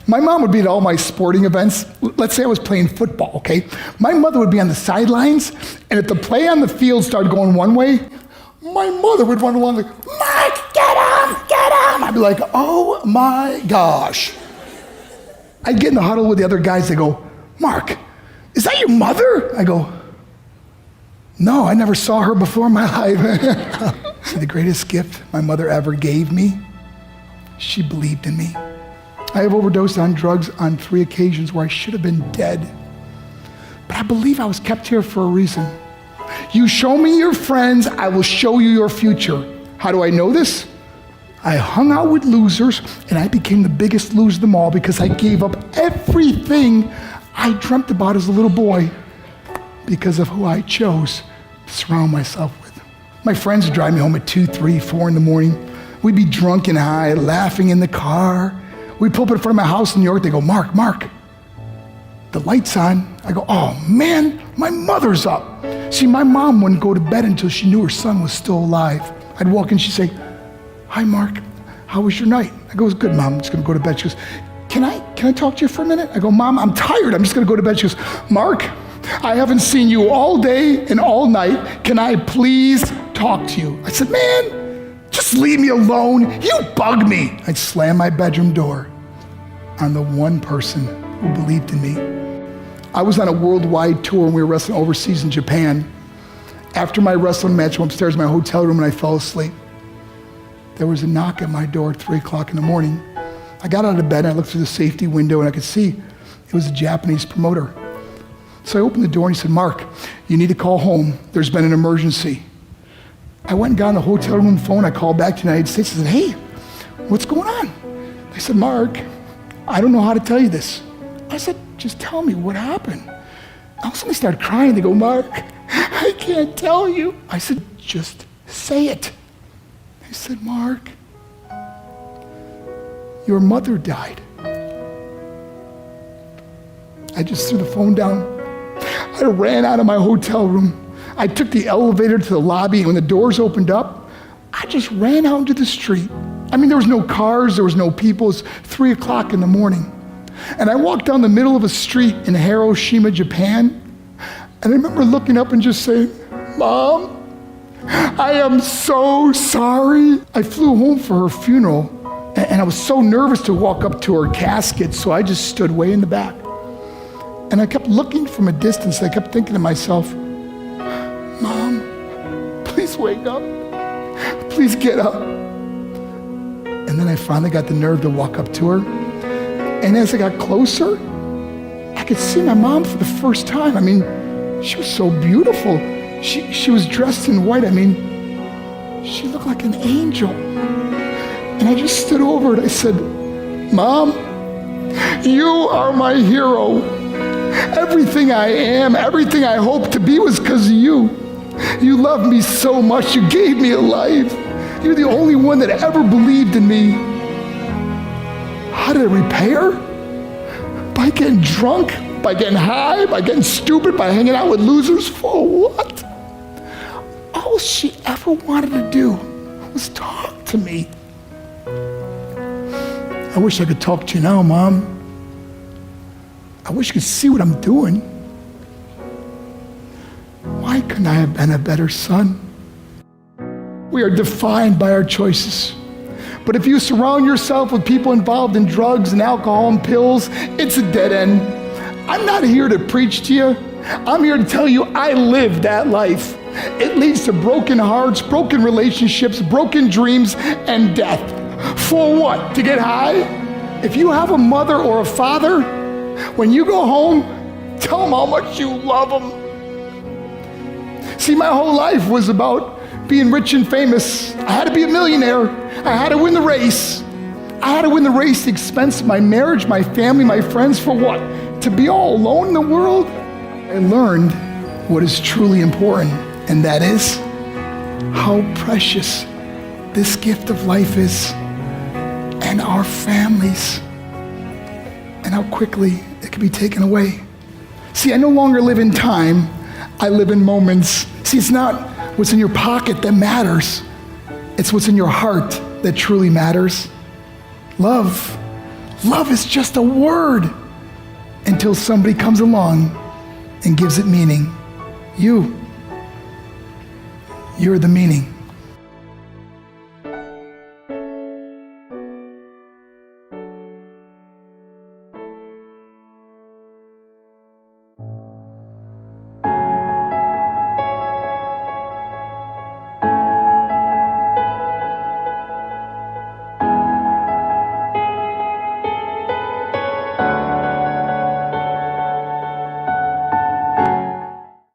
My mom would be at all my sporting events. Let's say I was playing football, okay? My mother would be on the sidelines, and if the play on the field started going one way, my mother would run along like, Mark, get him, get him. I'd be like, oh my gosh. I'd get in the huddle with the other guys. They go, Mark, is that your mother? I go, no, I never saw her before in my life. See, the greatest gift my mother ever gave me, she believed in me. I have overdosed on drugs on 3 occasions where I should have been dead. But I believe I was kept here for a reason. You show me your friends, I will show you your future. How do I know this? I hung out with losers, and I became the biggest loser of them all because I gave up everything I dreamt about as a little boy because of who I chose to surround myself with. My friends would drive me home at 2, 3, 4 in the morning. We'd be drunk and high, laughing in the car. We'd pull up in front of my house in New York. They go, Mark, the light's on. I go, oh man, my mother's up. See, my mom wouldn't go to bed until she knew her son was still alive. I'd walk in, she'd say, hi Mark, how was your night? I go, it was good, Mom, I'm just gonna go to bed. She goes, can I talk to you for a minute? I go, Mom, I'm tired, I'm just gonna go to bed. She goes, Mark, I haven't seen you all day and all night. Can I please talk to you? I said, man, just leave me alone. You bug me. I'd slam my bedroom door on the one person who believed in me. I was on a worldwide tour and we were wrestling overseas in Japan. After my wrestling match, I went upstairs in my hotel room and I fell asleep. There was a knock at my door at 3 o'clock in the morning. I got out of bed and I looked through the safety window and I could see it was a Japanese promoter. So I opened the door and he said, Mark, you need to call home. There's been an emergency. I went and got on the hotel room phone. I called back to the United States. I said, hey, what's going on? They said, Mark, I don't know how to tell you this. I said, just tell me what happened. All of a sudden they started crying. They go, Mark, I can't tell you. I said, just say it. They said, Mark, your mother died. I just threw the phone down. I ran out of my hotel room. I took the elevator to the lobby, and when the doors opened up, I just ran out into the street. I mean, there was no cars, there was no people. It was 3 o'clock in the morning. And I walked down the middle of a street in Hiroshima, Japan, and I remember looking up and just saying, Mom, I am so sorry. I flew home for her funeral, and I was so nervous to walk up to her casket, so I just stood way in the back. And I kept looking from a distance. I kept thinking to myself, Mom, please wake up. Please get up. And then I finally got the nerve to walk up to her. And as I got closer, I could see my mom for the first time. I mean, she was so beautiful. She was dressed in white. I mean, she looked like an angel. And I just stood over and I said, Mom, you are my hero. Everything I am, everything I hope to be was because of you. You loved me so much. You gave me a life. You're the only one that ever believed in me. How did I repay her? By getting drunk, by getting high, by getting stupid, by hanging out with losers? For what? All she ever wanted to do was talk to me. I wish I could talk to you now, Mom. I wish you could see what I'm doing. Why couldn't I have been a better son? We are defined by our choices. But if you surround yourself with people involved in drugs and alcohol and pills, it's a dead end. I'm not here to preach to you. I'm here to tell you I lived that life. It leads to broken hearts, broken relationships, broken dreams, and death. For what? To get high? If you have a mother or a father, when you go home, tell them how much you love them. See, my whole life was about being rich and famous. I had to be a millionaire. I had to win the race. I had to win the race at the expense of my marriage, my family, my friends. For what? To be all alone in the world? I learned what is truly important, and that is how precious this gift of life is, and our families, and how quickly it can be taken away. See, I no longer live in time, I live in moments. See, it's not what's in your pocket that matters. It's what's in your heart that truly matters. Love Love is just a word until somebody comes along and gives it meaning. You're the meaning.